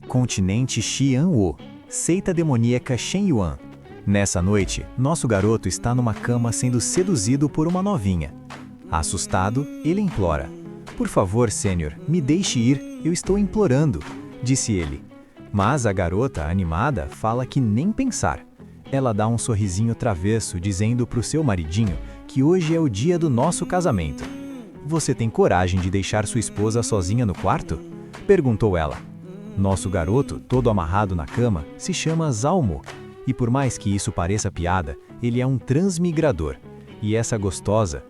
Continente Xianwu, seita demoníaca Shen Yuan. Nessa noite, nosso garoto está numa cama sendo seduzido por uma novinha. Assustado, ele implora: "Por favor, Sênior, me deixe ir, eu estou implorando", disse ele. Mas a garota, animada, fala que nem pensar. Ela dá um sorrisinho travesso dizendo para o seu maridinho que hoje é o dia do nosso casamento. "Você tem coragem de deixar sua esposa sozinha no quarto?", perguntou ela. Nosso garoto, todo amarrado na cama, se chama Zalmo, e por mais que isso pareça piada, ele é um transmigrador. E essa gostosa,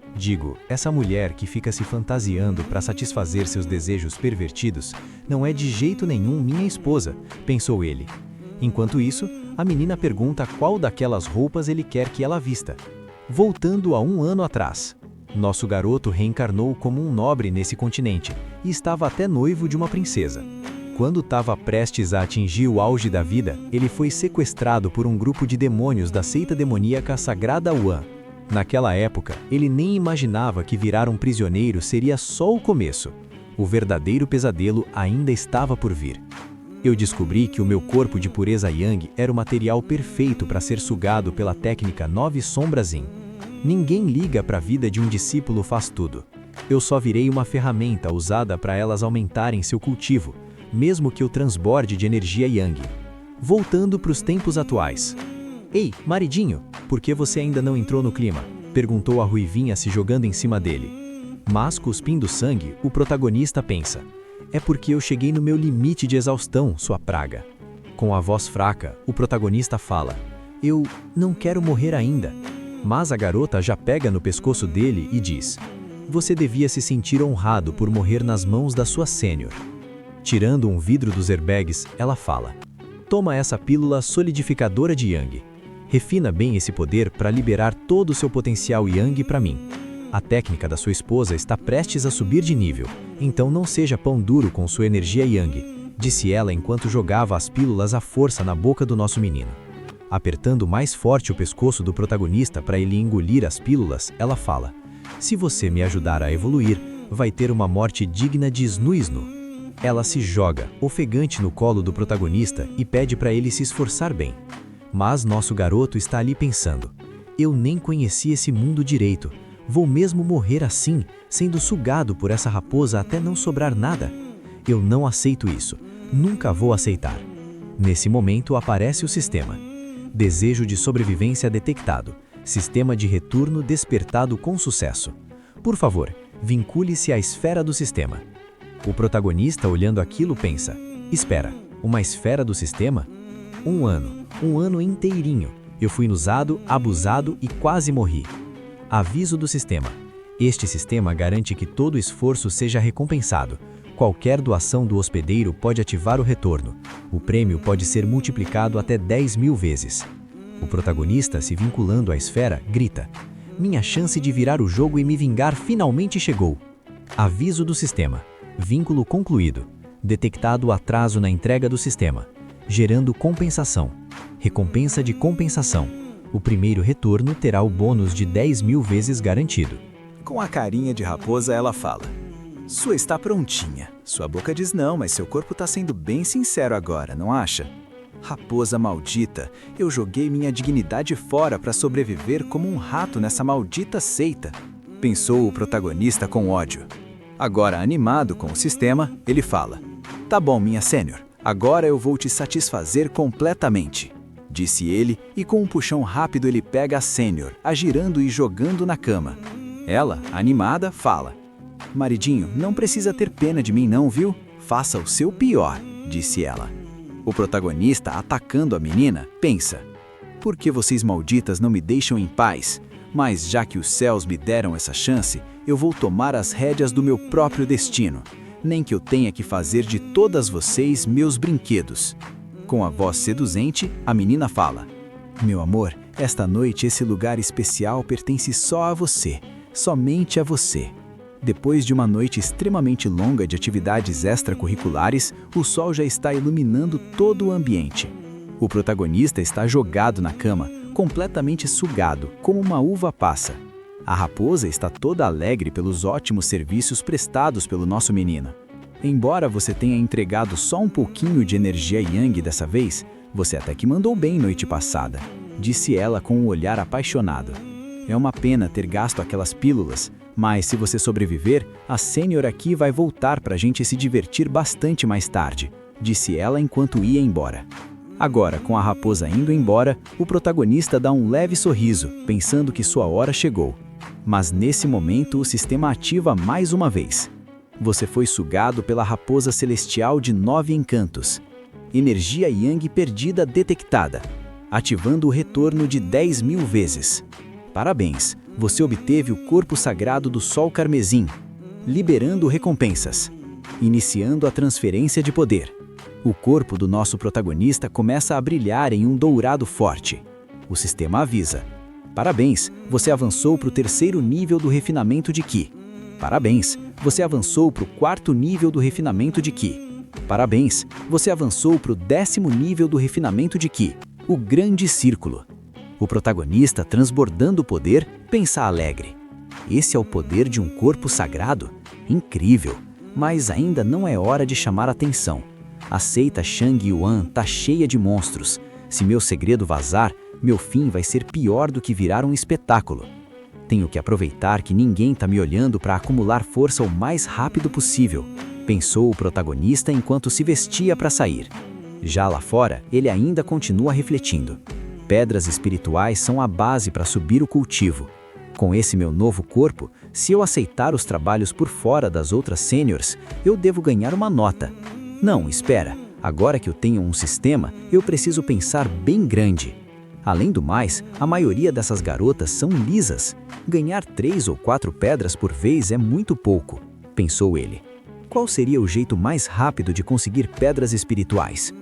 essa mulher que fica se fantasiando para satisfazer seus desejos pervertidos, não é de jeito nenhum minha esposa, pensou ele. Enquanto isso, a menina pergunta qual daquelas roupas ele quer que ela vista. Voltando a 1 ano atrás, nosso garoto reencarnou como um nobre nesse continente e estava até noivo de uma princesa. Quando estava prestes a atingir o auge da vida, ele foi sequestrado por um grupo de demônios da seita demoníaca Sagrada Wan. Naquela época, ele nem imaginava que virar um prisioneiro seria só o começo. O verdadeiro pesadelo ainda estava por vir. Eu descobri que o meu corpo de pureza Yang era o material perfeito para ser sugado pela técnica 9 Sombras Yin. Ninguém liga para a vida de um discípulo faz tudo. Eu só virei uma ferramenta usada para elas aumentarem seu cultivo, mesmo que eu transborde de energia Yang. Voltando para os tempos atuais. "Ei, maridinho, por que você ainda não entrou no clima?", perguntou a ruivinha se jogando em cima dele. Mas, cuspindo sangue, o protagonista pensa: "É porque eu cheguei no meu limite de exaustão, sua praga." Com a voz fraca, o protagonista fala: "Eu não quero morrer ainda." Mas a garota já pega no pescoço dele e diz: "Você devia se sentir honrado por morrer nas mãos da sua sênior." Tirando um vidro dos airbags, ela fala: "Toma essa pílula solidificadora de Yang. Refina bem esse poder para liberar todo o seu potencial Yang para mim. A técnica da sua esposa está prestes a subir de nível, então não seja pão duro com sua energia Yang", disse ela enquanto jogava as pílulas à força na boca do nosso menino. Apertando mais forte o pescoço do protagonista para ele engolir as pílulas, ela fala: "Se você me ajudar a evoluir, vai ter uma morte digna de Snu-Snu." Ela se joga, ofegante, no colo do protagonista e pede para ele se esforçar bem. Mas nosso garoto está ali pensando: "Eu nem conheci esse mundo direito. Vou mesmo morrer assim, sendo sugado por essa raposa até não sobrar nada? Eu não aceito isso. Nunca vou aceitar." Nesse momento aparece o sistema. Desejo de sobrevivência detectado. Sistema de retorno despertado com sucesso. Por favor, vincule-se à esfera do sistema. O protagonista, olhando aquilo, pensa: "Espera, uma esfera do sistema? 1 ano, 1 ano inteirinho. Eu fui usado, abusado e quase morri." Aviso do sistema. Este sistema garante que todo esforço seja recompensado. Qualquer doação do hospedeiro pode ativar o retorno. O prêmio pode ser multiplicado até 10.000 vezes. O protagonista, se vinculando à esfera, grita: "Minha chance de virar o jogo e me vingar finalmente chegou." Aviso do sistema. Vínculo concluído. Detectado atraso na entrega do sistema. Gerando compensação. Recompensa de compensação. O primeiro retorno terá o bônus de 10.000 vezes garantido. Com a carinha de raposa, ela fala: "Sua está prontinha. Sua boca diz não, mas seu corpo está sendo bem sincero agora, não acha? Raposa maldita, eu joguei minha dignidade fora para sobreviver como um rato nessa maldita seita", pensou o protagonista com ódio. Agora, animado com o sistema, ele fala: "Tá bom, minha sênior, agora eu vou te satisfazer completamente", disse ele, e com um puxão rápido ele pega a sênior, a girando e jogando na cama. Ela, animada, fala: "Maridinho, não precisa ter pena de mim não, viu? Faça o seu pior", disse ela. O protagonista, atacando a menina, pensa: "Por que vocês malditas não me deixam em paz? Mas já que os céus me deram essa chance, eu vou tomar as rédeas do meu próprio destino, nem que eu tenha que fazer de todas vocês meus brinquedos." Com a voz seduzente, a menina fala: "Meu amor, esta noite esse lugar especial pertence só a você, somente a você." Depois de uma noite extremamente longa de atividades extracurriculares, o sol já está iluminando todo o ambiente. O protagonista está jogado na cama, completamente sugado, como uma uva passa. A raposa está toda alegre pelos ótimos serviços prestados pelo nosso menino. Embora você tenha entregado só um pouquinho de energia Yang dessa vez, você até que mandou bem noite passada, disse ela com um olhar apaixonado. É uma pena ter gasto aquelas pílulas, mas se você sobreviver, a sênior aqui vai voltar pra gente se divertir bastante mais tarde, disse ela enquanto ia embora. Agora, com a raposa indo embora, o protagonista dá um leve sorriso, pensando que sua hora chegou. Mas nesse momento o sistema ativa mais uma vez. Você foi sugado pela raposa celestial de 9 encantos. Energia Yang perdida detectada, ativando o retorno de 10.000 vezes. Parabéns, você obteve o corpo sagrado do Sol Carmesim, liberando recompensas, iniciando a transferência de poder. O corpo do nosso protagonista começa a brilhar em um dourado forte. O sistema avisa. Parabéns, você avançou para o 3º nível do refinamento de Qi. Parabéns, você avançou para o 4º nível do refinamento de Qi. Parabéns, você avançou para o 10º nível do refinamento de Qi, o Grande Círculo. O protagonista, transbordando poder, pensa alegre. Esse é o poder de um corpo sagrado? Incrível! Mas ainda não é hora de chamar atenção. A seita Shang Yuan tá cheia de monstros. Se meu segredo vazar, meu fim vai ser pior do que virar um espetáculo. Tenho que aproveitar que ninguém tá me olhando para acumular força o mais rápido possível, pensou o protagonista enquanto se vestia para sair. Já lá fora, ele ainda continua refletindo. Pedras espirituais são a base para subir o cultivo. Com esse meu novo corpo, se eu aceitar os trabalhos por fora das outras sêniors, eu devo ganhar uma nota. Não, espera. Agora que eu tenho um sistema, eu preciso pensar bem grande. Além do mais, a maioria dessas garotas são lisas. Ganhar 3 ou 4 pedras por vez é muito pouco, pensou ele. Qual seria o jeito mais rápido de conseguir pedras espirituais?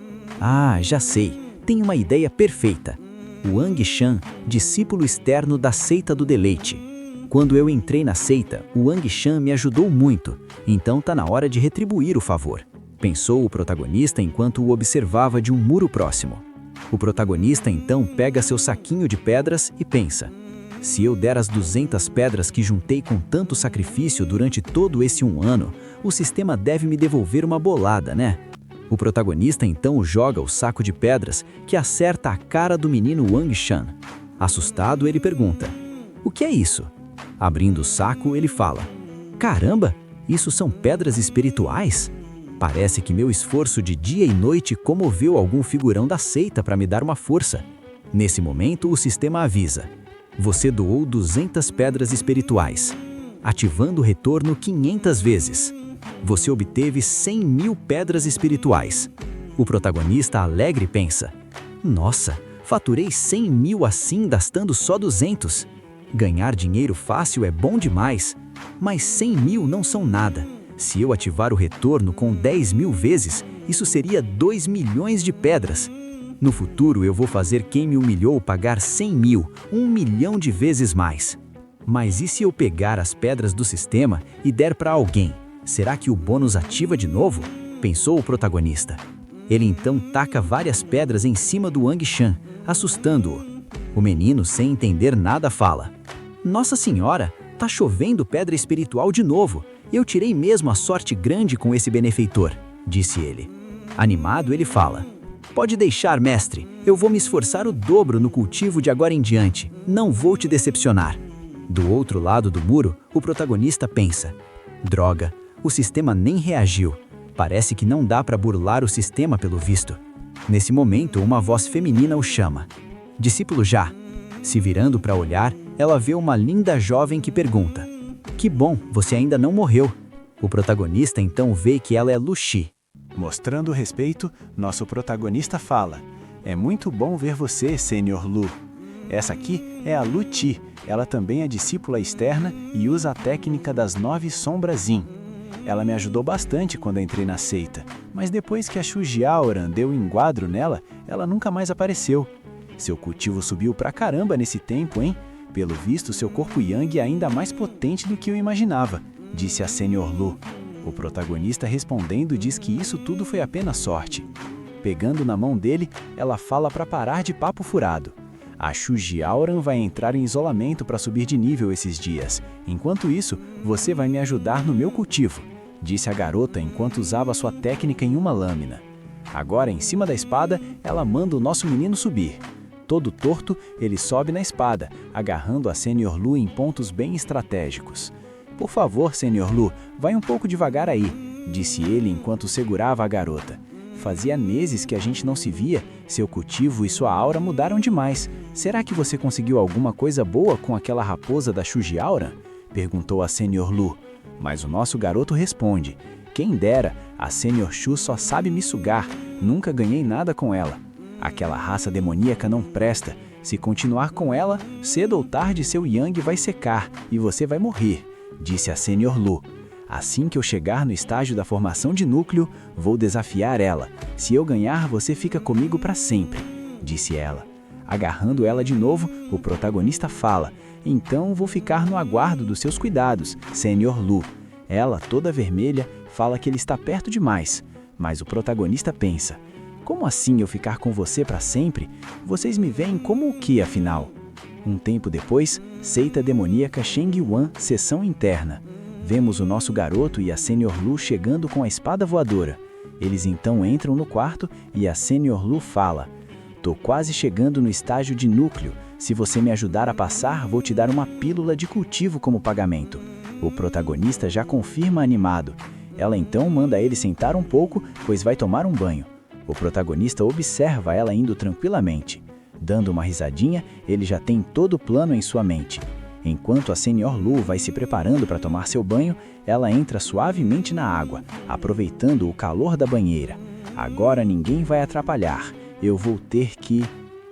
Ah, já sei. Tenho uma ideia perfeita. O Wang Shan, discípulo externo da seita do deleite. Quando eu entrei na seita, o Wang Shan me ajudou muito, então tá na hora de retribuir o favor, pensou o protagonista enquanto o observava de um muro próximo. O protagonista então pega seu saquinho de pedras e pensa: se eu der as 200 pedras que juntei com tanto sacrifício durante todo esse 1 ano, o sistema deve me devolver uma bolada, né? O protagonista então joga o saco de pedras, que acerta a cara do menino Wang Shan. Assustado, ele pergunta: o que é isso? Abrindo o saco, ele fala: caramba, isso são pedras espirituais? Parece que meu esforço de dia e noite comoveu algum figurão da seita para me dar uma força. Nesse momento, o sistema avisa: você doou 200 pedras espirituais, ativando o retorno 500 vezes. Você obteve 100.000 pedras espirituais. O protagonista alegre pensa: nossa, faturei 100.000 assim gastando só 200. Ganhar dinheiro fácil é bom demais, mas 100.000 não são nada. Se eu ativar o retorno com 10.000 vezes, isso seria 2 milhões de pedras. No futuro eu vou fazer quem me humilhou pagar 100.000, 1 milhão de vezes mais. Mas e se eu pegar as pedras do sistema e der para alguém? Será que o bônus ativa de novo? Pensou o protagonista. Ele então taca várias pedras em cima do Wang Shan, assustando-o. O menino, sem entender nada, fala: nossa senhora, tá chovendo pedra espiritual de novo. Eu tirei mesmo a sorte grande com esse benefeitor, disse ele. Animado, ele fala: pode deixar, mestre. Eu vou me esforçar o dobro no cultivo de agora em diante. Não vou te decepcionar. Do outro lado do muro, o protagonista pensa: droga, o sistema nem reagiu. Parece que não dá para burlar o sistema pelo visto. Nesse momento, uma voz feminina o chama: discípulo já. Se virando para olhar, ela vê uma linda jovem que pergunta: que bom, você ainda não morreu. O protagonista então vê que ela é Lu Xi. Mostrando respeito, nosso protagonista fala: é muito bom ver você, Sênior Lu. Essa aqui é a Lu Ti. Ela também é discípula externa e usa a técnica das 9 sombras Yin. Ela me ajudou bastante quando entrei na seita, mas depois que a Shu Jiaoran deu um enquadro nela, ela nunca mais apareceu. Seu cultivo subiu pra caramba nesse tempo, hein? Pelo visto, seu corpo Yang é ainda mais potente do que eu imaginava, disse a Sênior Lu. O protagonista respondendo diz que isso tudo foi apenas sorte. Pegando na mão dele, ela fala para parar de papo furado. A Shu Jiaoran vai entrar em isolamento para subir de nível esses dias. Enquanto isso, você vai me ajudar no meu cultivo. disse a garota enquanto usava sua técnica em uma lâmina. Agora, em cima da espada, ela manda o nosso menino subir. Todo torto, ele sobe na espada, agarrando a Sr. Lu em pontos bem estratégicos. Por favor, Sr. Lu, vai um pouco devagar aí, disse ele enquanto segurava a garota. Fazia meses que a gente não se via, seu cultivo e sua aura mudaram demais. Será que você conseguiu alguma coisa boa com aquela raposa da Shuji Aura? Perguntou a Sr. Lu. Mas o nosso garoto responde: quem dera, a Sr. Shu só sabe me sugar, nunca ganhei nada com ela. Aquela raça demoníaca não presta. Se continuar com ela, cedo ou tarde seu Yang vai secar e você vai morrer, disse a Sr. Lu. Assim que eu chegar no estágio da formação de núcleo, vou desafiar ela. Se eu ganhar, você fica comigo para sempre, disse ela. Agarrando ela de novo, o protagonista fala: então vou ficar no aguardo dos seus cuidados, Sr. Lu. Ela, toda vermelha, fala que ele está perto demais. Mas o protagonista pensa: como assim eu ficar com você para sempre? Vocês me veem como o que, afinal? Um tempo depois, seita demoníaca Sheng Yuan, sessão interna. Vemos o nosso garoto e a Sr. Lu chegando com a espada voadora. Eles então entram no quarto e a Sr. Lu fala: tô quase chegando no estágio de núcleo. Se você me ajudar a passar, vou te dar uma pílula de cultivo como pagamento. O protagonista já confirma animado. Ela então manda ele sentar um pouco, pois vai tomar um banho. O protagonista observa ela indo tranquilamente. Dando uma risadinha, ele já tem todo o plano em sua mente. Enquanto a Sr. Lu vai se preparando para tomar seu banho, ela entra suavemente na água, aproveitando o calor da banheira. Agora ninguém vai atrapalhar. Eu vou ter que...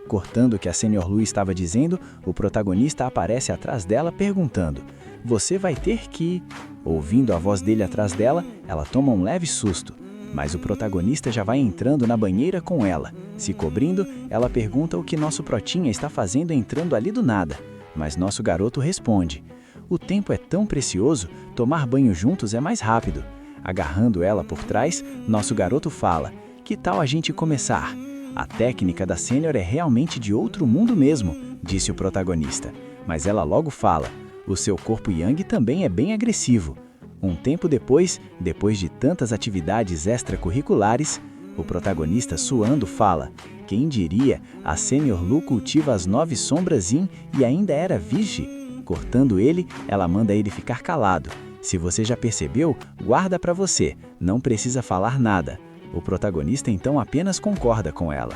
Cortando o que a Sr. Lu estava dizendo, o protagonista aparece atrás dela perguntando: você vai ter que... Ouvindo a voz dele atrás dela, ela toma um leve susto. Mas o protagonista já vai entrando na banheira com ela. Se cobrindo, ela pergunta o que nosso protinha está fazendo entrando ali do nada. Mas nosso garoto responde: o tempo é tão precioso, tomar banho juntos é mais rápido. Agarrando ela por trás, nosso garoto fala: que tal a gente começar? A técnica da Sênior é realmente de outro mundo mesmo, disse o protagonista. Mas ela logo fala: o seu corpo Yang também é bem agressivo. Um tempo depois de tantas atividades extracurriculares, o protagonista suando fala: quem diria, a Sr. Lu cultiva as 9 sombras Yin e ainda era virgem. Cortando ele, ela manda ele ficar calado. Se você já percebeu, guarda pra você, não precisa falar nada. O protagonista então apenas concorda com ela.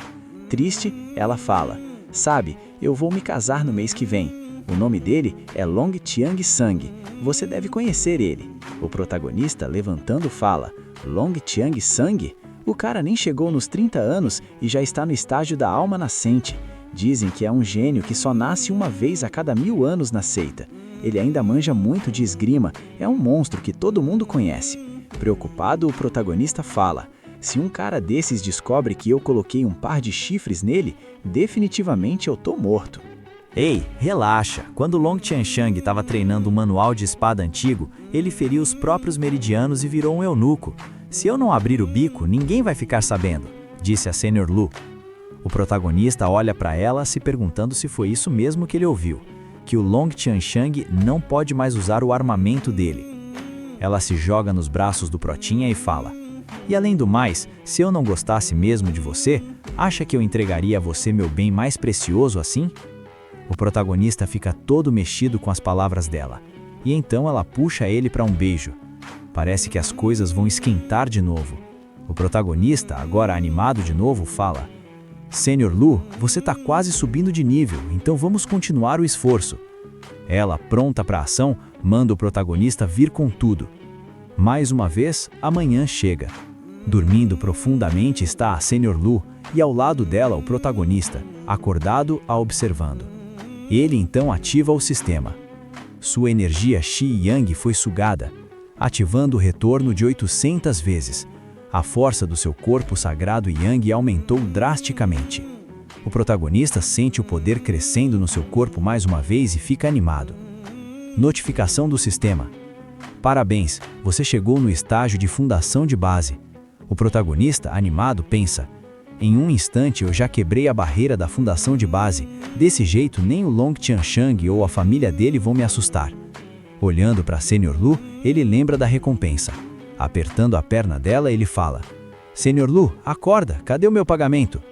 Triste, ela fala: sabe, eu vou me casar no mês que vem. O nome dele é Long Tiang Sang. Você deve conhecer ele. O protagonista, levantando, fala: Long Tiang Sang? O cara nem chegou nos 30 anos e já está no estágio da alma nascente. Dizem que é um gênio que só nasce uma vez a cada 1000 anos na seita. Ele ainda manja muito de esgrima, é um monstro que todo mundo conhece. Preocupado, o protagonista fala: se um cara desses descobre que eu coloquei um par de chifres nele, definitivamente eu tô morto. Ei, relaxa. Quando Long Tianshang estava treinando um manual de espada antigo, ele feriu os próprios meridianos e virou um eunuco. Se eu não abrir o bico, ninguém vai ficar sabendo, disse a Sr. Lu. O protagonista olha para ela se perguntando se foi isso mesmo que ele ouviu, que o Long Tianshang não pode mais usar o armamento dele. Ela se joga nos braços do protinha e fala: e além do mais, se eu não gostasse mesmo de você, acha que eu entregaria a você meu bem mais precioso assim? O protagonista fica todo mexido com as palavras dela, e então ela puxa ele para um beijo. Parece que as coisas vão esquentar de novo. O protagonista, agora animado de novo, fala: Sr. Lu, você tá quase subindo de nível, então vamos continuar o esforço. Ela, pronta para a ação, manda o protagonista vir com tudo. Mais uma vez, a manhã chega. Dormindo profundamente está a Sr. Lu, e ao lado dela o protagonista, acordado a observando. Ele então ativa o sistema. Sua energia Qi Yang foi sugada, ativando o retorno de 800 vezes. A força do seu corpo sagrado Yang aumentou drasticamente. O protagonista sente o poder crescendo no seu corpo mais uma vez e fica animado. Notificação do sistema: parabéns, você chegou no estágio de fundação de base. O protagonista, animado, pensa: em um instante eu já quebrei a barreira da fundação de base, desse jeito nem o Long Tianshang ou a família dele vão me assustar. Olhando para Sr. Lu, ele lembra da recompensa. Apertando a perna dela, ele fala: Sr. Lu, acorda, cadê o meu pagamento?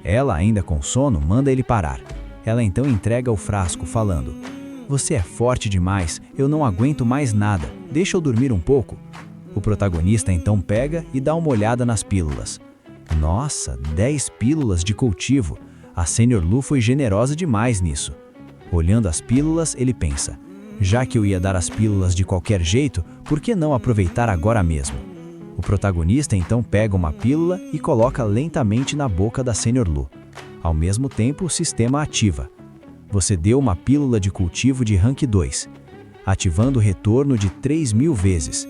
Ela, ainda com sono, manda ele parar. Ela então entrega o frasco, falando: Você é forte demais, eu não aguento mais nada, deixa eu dormir um pouco. O protagonista então pega e dá uma olhada nas pílulas. Nossa, 10 pílulas de cultivo. A Sr. Lu foi generosa demais nisso. Olhando as pílulas, ele pensa: já que eu ia dar as pílulas de qualquer jeito, por que não aproveitar agora mesmo? O protagonista então pega uma pílula e coloca lentamente na boca da Sr. Lu. Ao mesmo tempo, o sistema ativa. Você deu uma pílula de cultivo de rank 2, ativando o retorno de 3.000 vezes.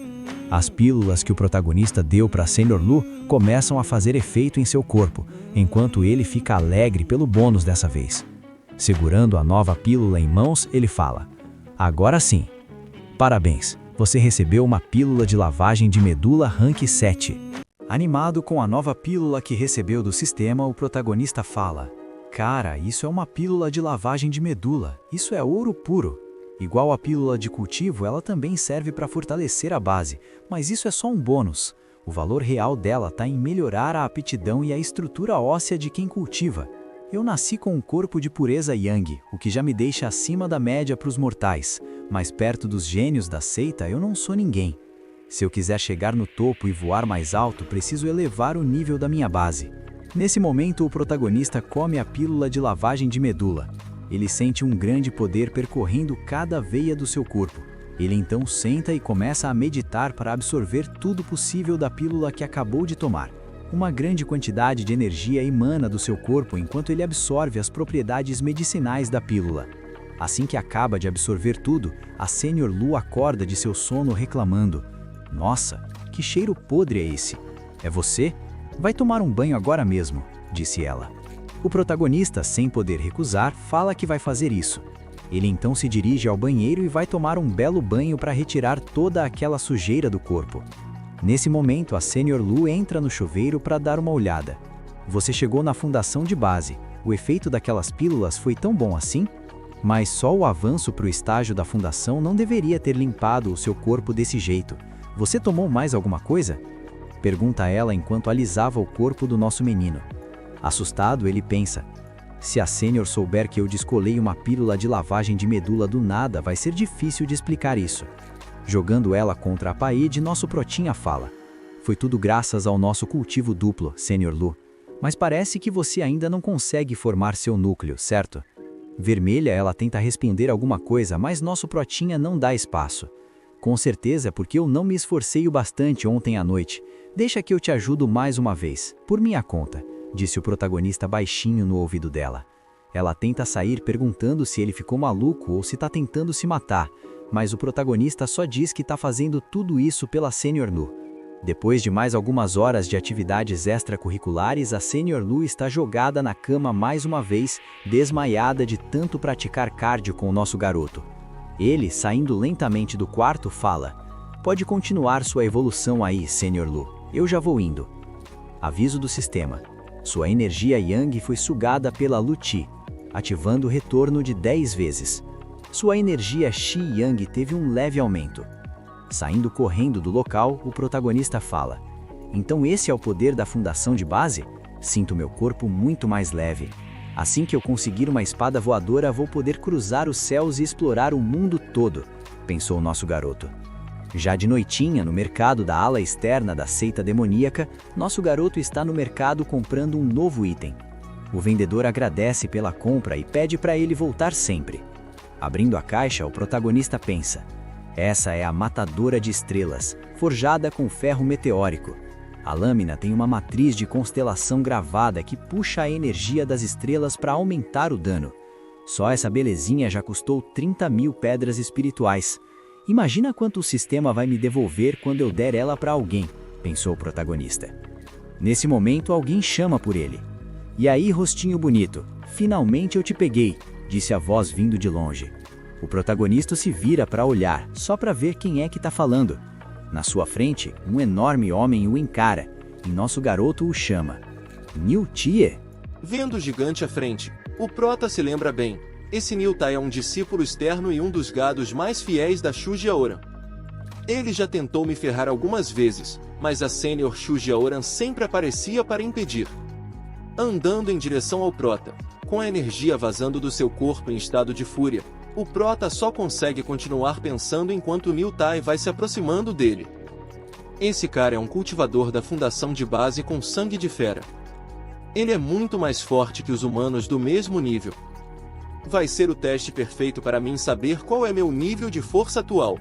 As pílulas que o protagonista deu para Sr. Lu começam a fazer efeito em seu corpo, enquanto ele fica alegre pelo bônus dessa vez. Segurando a nova pílula em mãos, ele fala: Agora sim. Parabéns, você recebeu uma pílula de lavagem de medula rank 7. Animado com a nova pílula que recebeu do sistema, o protagonista fala: Cara, isso é uma pílula de lavagem de medula, isso é ouro puro. Igual a pílula de cultivo, ela também serve para fortalecer a base, mas isso é só um bônus. O valor real dela está em melhorar a aptidão e a estrutura óssea de quem cultiva. Eu nasci com um corpo de pureza Yang, o que já me deixa acima da média para os mortais, mas perto dos gênios da seita eu não sou ninguém. Se eu quiser chegar no topo e voar mais alto, preciso elevar o nível da minha base. Nesse momento, o protagonista come a pílula de lavagem de medula. Ele sente um grande poder percorrendo cada veia do seu corpo. Ele então senta e começa a meditar para absorver tudo possível da pílula que acabou de tomar. Uma grande quantidade de energia emana do seu corpo enquanto ele absorve as propriedades medicinais da pílula. Assim que acaba de absorver tudo, a Sr. Lu acorda de seu sono reclamando: Nossa, que cheiro podre é esse? É você? Vai tomar um banho agora mesmo, disse ela. O protagonista, sem poder recusar, fala que vai fazer isso. Ele então se dirige ao banheiro e vai tomar um belo banho para retirar toda aquela sujeira do corpo. Nesse momento, a Sr. Lu entra no chuveiro para dar uma olhada. Você chegou na fundação de base. O efeito daquelas pílulas foi tão bom assim? Mas só o avanço para o estágio da fundação não deveria ter limpado o seu corpo desse jeito. Você tomou mais alguma coisa? Pergunta ela enquanto alisava o corpo do nosso menino. Assustado, ele pensa: se a Sênior souber que eu descolei uma pílula de lavagem de medula do nada, vai ser difícil de explicar isso. Jogando ela contra a parede, nosso protinha fala: foi tudo graças ao nosso cultivo duplo, Sr. Lu. Mas parece que você ainda não consegue formar seu núcleo, certo? Vermelha, ela tenta responder alguma coisa, mas nosso protinha não dá espaço. Com certeza é porque eu não me esforcei o bastante ontem à noite. Deixa que eu te ajudo mais uma vez, por minha conta, disse o protagonista baixinho no ouvido dela. Ela tenta sair perguntando se ele ficou maluco ou se está tentando se matar, mas o protagonista só diz que está fazendo tudo isso pela Sr. Lu. Depois de mais algumas horas de atividades extracurriculares, a Sr. Lu está jogada na cama mais uma vez, desmaiada de tanto praticar cardio com o nosso garoto. Ele, saindo lentamente do quarto, fala: pode continuar sua evolução aí, Sr. Lu, eu já vou indo. Aviso do sistema: sua energia Yang foi sugada pela Lu-Chi, ativando o retorno de 10 vezes. Sua energia Shi-Yang teve um leve aumento. Saindo correndo do local, o protagonista fala: então esse é o poder da fundação de base? Sinto meu corpo muito mais leve. Assim que eu conseguir uma espada voadora, vou poder cruzar os céus e explorar o mundo todo, pensou nosso garoto. Já de noitinha, no mercado da ala externa da seita demoníaca, nosso garoto está no mercado comprando um novo item. O vendedor agradece pela compra e pede para ele voltar sempre. Abrindo a caixa, o protagonista pensa: essa é a matadora de estrelas, forjada com ferro meteórico. A lâmina tem uma matriz de constelação gravada que puxa a energia das estrelas para aumentar o dano. Só essa belezinha já custou 30.000 pedras espirituais. Imagina quanto o sistema vai me devolver quando eu der ela para alguém, pensou o protagonista. Nesse momento, alguém chama por ele. E aí, rostinho bonito, finalmente eu te peguei, disse a voz vindo de longe. O protagonista se vira para olhar, só para ver quem é que está falando. Na sua frente, um enorme homem o encara, e nosso garoto o chama: Niu-Tie? Vendo o gigante à frente, o prota se lembra bem. Esse Niu-Tai é um discípulo externo e um dos gados mais fiéis da Shuji Aura. Ele já tentou me ferrar algumas vezes, mas a Senior Shujiaoran sempre aparecia para impedir. Andando em direção ao Prota, com a energia vazando do seu corpo em estado de fúria, o Prota só consegue continuar pensando enquanto Niu Tai vai se aproximando dele. Esse cara é um cultivador da fundação de base com sangue de fera. Ele é muito mais forte que os humanos do mesmo nível. Vai ser o teste perfeito para mim saber qual é meu nível de força atual.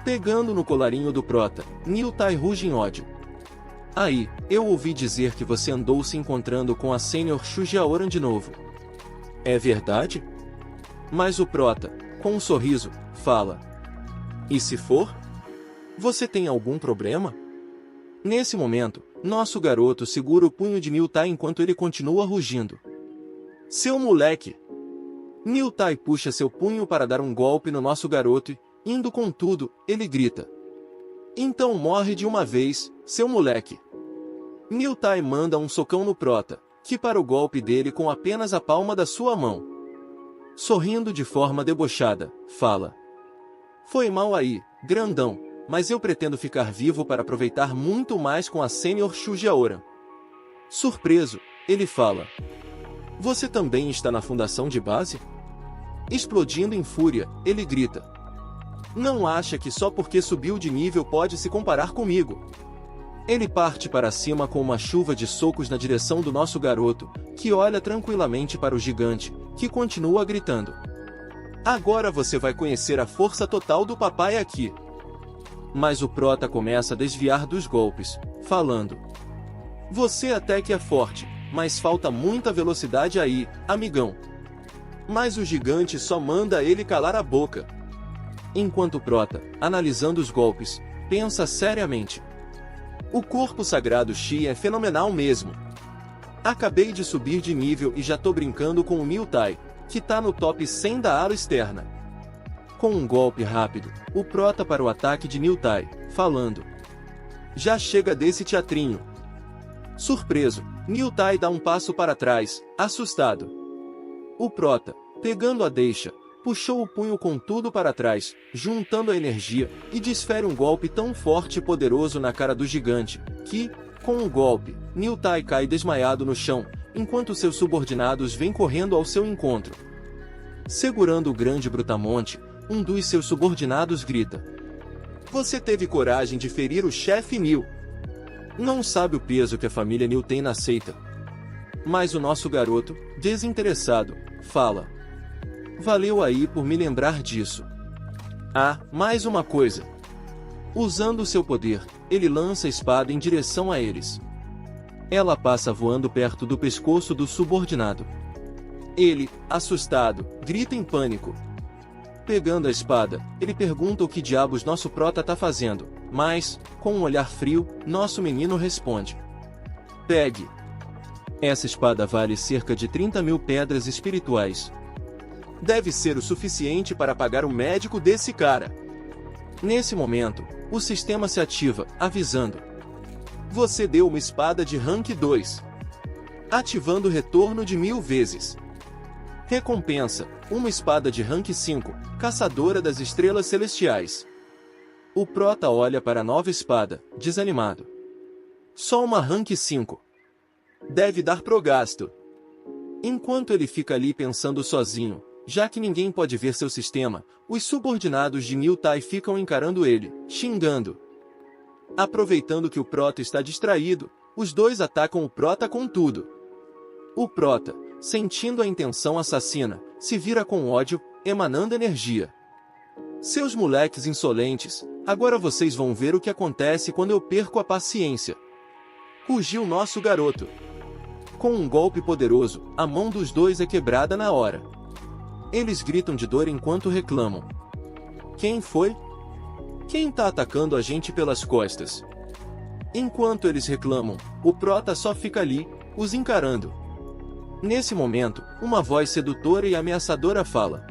Pegando no colarinho do Prota, Niu Tai ruge em ódio. Aí, eu ouvi dizer que você andou se encontrando com a Senior Shujiaoran de novo. É verdade? Mas o Prota, com um sorriso, fala. E se for? Você tem algum problema? Nesse momento, nosso garoto segura o punho de Niu Tai enquanto ele continua rugindo. Seu moleque! Niu Tai puxa seu punho para dar um golpe no nosso garoto e, indo com tudo, ele grita. Então morre de uma vez, seu moleque! Niu Tai manda um socão no Prota, que para o golpe dele com apenas a palma da sua mão. Sorrindo de forma debochada, fala. Foi mal aí, grandão, mas eu pretendo ficar vivo para aproveitar muito mais com a Senior Shujiaoran. Surpreso, ele fala. Você também está na fundação de base? Explodindo em fúria, ele grita. Não acha que só porque subiu de nível pode se comparar comigo? Ele parte para cima com uma chuva de socos na direção do nosso garoto, que olha tranquilamente para o gigante, que continua gritando. Agora você vai conhecer a força total do papai aqui. Mas o Prota começa a desviar dos golpes, falando. Você até que é forte, mas falta muita velocidade aí, amigão. Mas o gigante só manda ele calar a boca. Enquanto o Prota, analisando os golpes, pensa seriamente. O corpo sagrado Shi é fenomenal mesmo. Acabei de subir de nível e já tô brincando com o Niu Tai, que tá no top 100 da ala externa. Com um golpe rápido, o Prota para o ataque de Niu Tai, falando. Já chega desse teatrinho. Surpreso, Niu Tai dá um passo para trás, assustado. O Prota, pegando a deixa, puxou o punho com tudo para trás, juntando a energia, e desfere um golpe tão forte e poderoso na cara do gigante, que, com um golpe, Niu Tai cai desmaiado no chão, enquanto seus subordinados vêm correndo ao seu encontro. Segurando o grande brutamonte, um dos seus subordinados grita. Você teve coragem de ferir o chefe Niu. Não sabe o peso que a família Niu tem na seita. Mas o nosso garoto, desinteressado, fala. Valeu aí por me lembrar disso. Ah, mais uma coisa. Usando seu poder, ele lança a espada em direção a eles. Ela passa voando perto do pescoço do subordinado. Ele, assustado, grita em pânico. Pegando a espada, ele pergunta o que diabos nosso Prota tá fazendo, mas, com um olhar frio, nosso menino responde. Pegue. Essa espada vale cerca de 30.000 pedras espirituais. Deve ser o suficiente para pagar o médico desse cara. Nesse momento, o sistema se ativa, avisando. Você deu uma espada de rank 2. Ativando o retorno de 1000 vezes. Recompensa, uma espada de rank 5, caçadora das estrelas celestiais. O Prota olha para a nova espada, desanimado. Só uma rank 5. Deve dar pro gasto. Enquanto ele fica ali pensando sozinho, já que ninguém pode ver seu sistema, os subordinados de Niu Tai ficam encarando ele, xingando. Aproveitando que o Prota está distraído, os dois atacam o Prota com tudo. O Prota, sentindo a intenção assassina, se vira com ódio, emanando energia. Seus moleques insolentes, agora vocês vão ver o que acontece quando eu perco a paciência. Rugiu nosso garoto. Com um golpe poderoso, a mão dos dois é quebrada na hora. Eles gritam de dor enquanto reclamam. Quem foi? Quem tá atacando a gente pelas costas? Enquanto eles reclamam, o Prota só fica ali, os encarando. Nesse momento, uma voz sedutora e ameaçadora fala.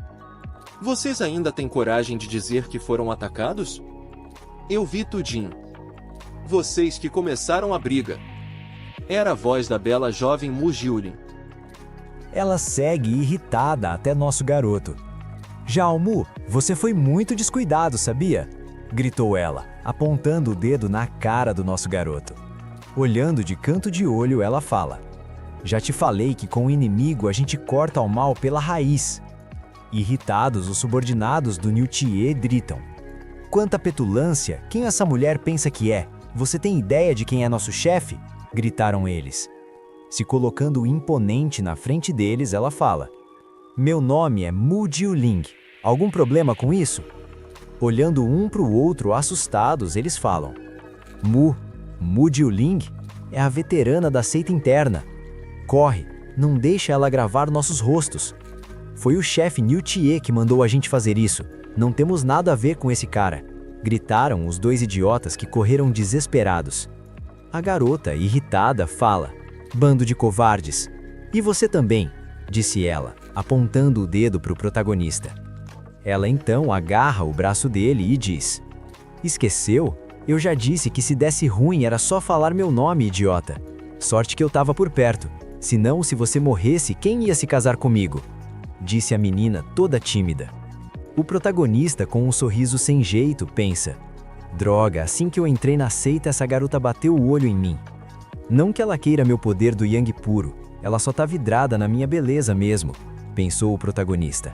Vocês ainda têm coragem de dizer que foram atacados? Eu vi tudinho. Vocês que começaram a briga. Era a voz da bela jovem Mu Jiulin. Ela segue irritada até nosso garoto. Já Mu, você foi muito descuidado, sabia? gritou ela, apontando o dedo na cara do nosso garoto. Olhando de canto de olho, ela fala: já te falei que com o inimigo a gente corta o mal pela raiz. Irritados, os subordinados do Newtier gritam: quanta petulância! Quem essa mulher pensa que é? Você tem ideia de quem é nosso chefe? Gritaram eles. Se colocando imponente na frente deles, ela fala: meu nome é Mu Jiuling. Algum problema com isso? Olhando um para o outro, assustados, eles falam: Mu Jiuling é a veterana da seita interna. Corre, não deixa ela gravar nossos rostos. Foi o chefe Newtier que mandou a gente fazer isso. Não temos nada a ver com esse cara. Gritaram os dois idiotas que correram desesperados. A garota, irritada, fala: bando de covardes. E você também, disse ela, apontando o dedo para o protagonista. Ela então agarra o braço dele e diz: esqueceu? Eu já disse que se desse ruim era só falar meu nome, idiota. Sorte que eu tava por perto. Senão, se você morresse, quem ia se casar comigo? Disse a menina toda tímida. O protagonista, com um sorriso sem jeito, pensa: droga, assim que eu entrei na seita, essa garota bateu o olho em mim. Não que ela queira meu poder do Yang puro, ela só tá vidrada na minha beleza mesmo, pensou o protagonista.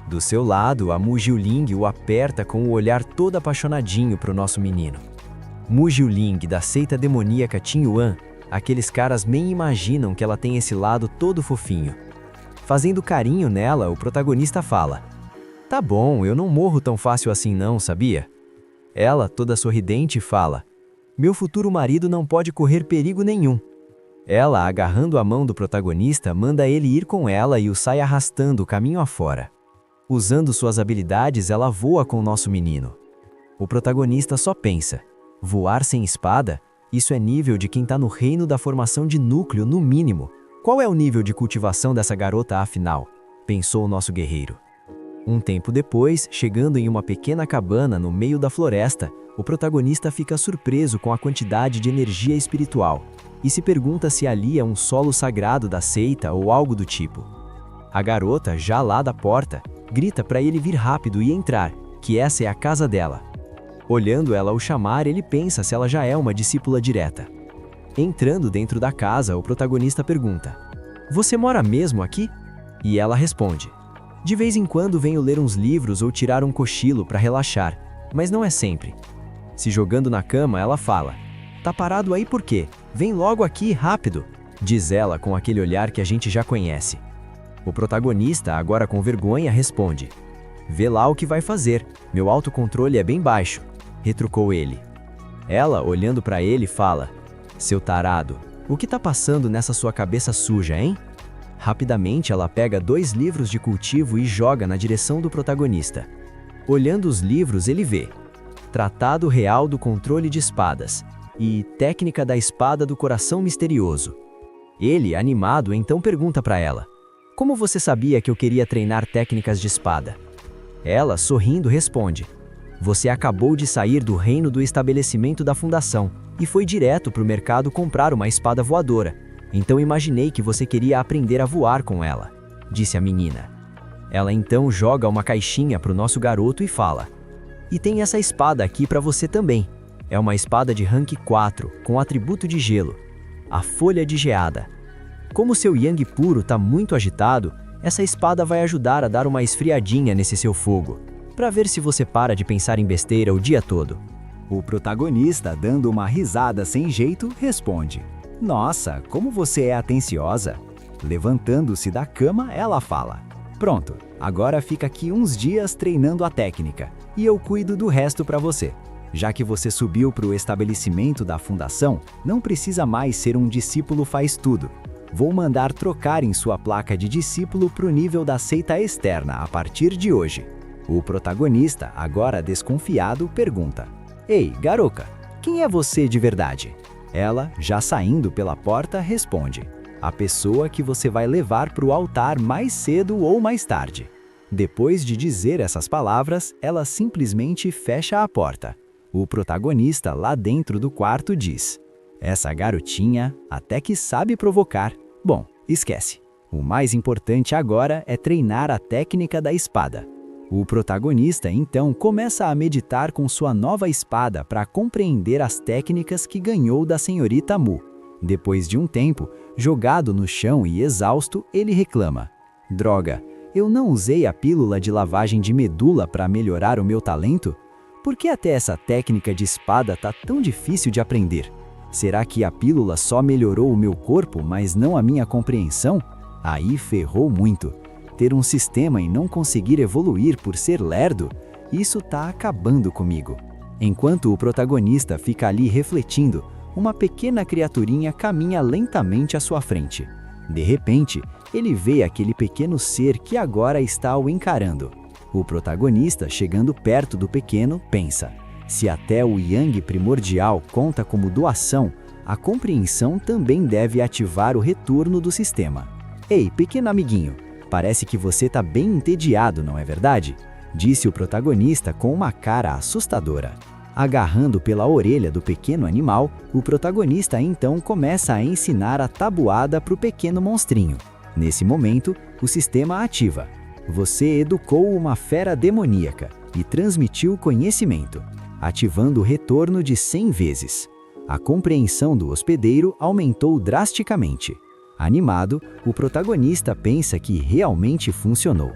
Do seu lado, a Mu Jiuling o aperta com o olhar todo apaixonadinho pro nosso menino. Mu Jiuling, da seita demoníaca Qin Yuan, aqueles caras nem imaginam que ela tem esse lado todo fofinho. Fazendo carinho nela, o protagonista fala: tá bom, eu não morro tão fácil assim não, sabia? Ela, toda sorridente, fala: meu futuro marido não pode correr perigo nenhum. Ela, agarrando a mão do protagonista, manda ele ir com ela e o sai arrastando o caminho afora. Usando suas habilidades, ela voa com o nosso menino. O protagonista só pensa: voar sem espada? Isso é nível de quem tá no reino da formação de núcleo, no mínimo. Qual é o nível de cultivação dessa garota, afinal? Pensou o nosso guerreiro. Um tempo depois, chegando em uma pequena cabana no meio da floresta, o protagonista fica surpreso com a quantidade de energia espiritual e se pergunta se ali é um solo sagrado da seita ou algo do tipo. A garota, já lá da porta, grita para ele vir rápido e entrar, que essa é a casa dela. Olhando ela o chamar, ele pensa se ela já é uma discípula direta. Entrando dentro da casa, o protagonista pergunta: você mora mesmo aqui? E ela responde: de vez em quando venho ler uns livros ou tirar um cochilo para relaxar, mas não é sempre. Se jogando na cama, ela fala: tá parado aí por quê? Vem logo aqui, rápido, diz ela com aquele olhar que a gente já conhece. O protagonista, agora com vergonha, responde: vê lá o que vai fazer, meu autocontrole é bem baixo, retrucou ele. Ela, olhando para ele, fala: seu tarado, o que tá passando nessa sua cabeça suja, hein? Rapidamente ela pega 2 livros de cultivo e joga na direção do protagonista. Olhando os livros, ele vê Tratado Real do Controle de Espadas e Técnica da Espada do Coração Misterioso. Ele, animado, então pergunta para ela: como você sabia que eu queria treinar técnicas de espada? Ela, sorrindo, responde: você acabou de sair do reino do estabelecimento da fundação e foi direto para o mercado comprar uma espada voadora. Então imaginei que você queria aprender a voar com ela, disse a menina. Ela então joga uma caixinha para o nosso garoto e fala: e tem essa espada aqui para você também. É uma espada de rank 4, com atributo de gelo, a Folha de Geada. Como seu Yang puro está muito agitado, essa espada vai ajudar a dar uma esfriadinha nesse seu fogo, para ver se você para de pensar em besteira o dia todo. O protagonista, dando uma risada sem jeito, responde: nossa, como você é atenciosa. Levantando-se da cama, ela fala: pronto, agora fica aqui uns dias treinando a técnica, e eu cuido do resto para você. Já que você subiu para o estabelecimento da fundação, não precisa mais ser um discípulo faz tudo. Vou mandar trocar em sua placa de discípulo para o nível da seita externa a partir de hoje. O protagonista, agora desconfiado, pergunta: ei, garoca, quem é você de verdade? Ela, já saindo pela porta, responde: a pessoa que você vai levar para o altar mais cedo ou mais tarde. Depois de dizer essas palavras, ela simplesmente fecha a porta. O protagonista, lá dentro do quarto, diz: essa garotinha até que sabe provocar. Bom, esquece. O mais importante agora é treinar a técnica da espada. O protagonista então começa a meditar com sua nova espada para compreender as técnicas que ganhou da senhorita Mu. Depois de um tempo, jogado no chão e exausto, ele reclama: "Droga, eu não usei a pílula de lavagem de medula para melhorar o meu talento? Por que até essa técnica de espada tá tão difícil de aprender? Será que a pílula só melhorou o meu corpo, mas não a minha compreensão? Aí ferrou muito. Ter um sistema e não conseguir evoluir por ser lerdo, isso tá acabando comigo." Enquanto o protagonista fica ali refletindo, uma pequena criaturinha caminha lentamente à sua frente. De repente, ele vê aquele pequeno ser que agora está o encarando. O protagonista, chegando perto do pequeno, pensa: se até o Yang primordial conta como doação, a compreensão também deve ativar o retorno do sistema. "Ei, pequeno amiguinho, parece que você tá bem entediado, não é verdade?" disse o protagonista com uma cara assustadora. Agarrando pela orelha do pequeno animal, o protagonista então começa a ensinar a tabuada para o pequeno monstrinho. Nesse momento, o sistema ativa. Você educou uma fera demoníaca e transmitiu conhecimento, ativando o retorno de 100 vezes. A compreensão do hospedeiro aumentou drasticamente. Animado, o protagonista pensa que realmente funcionou.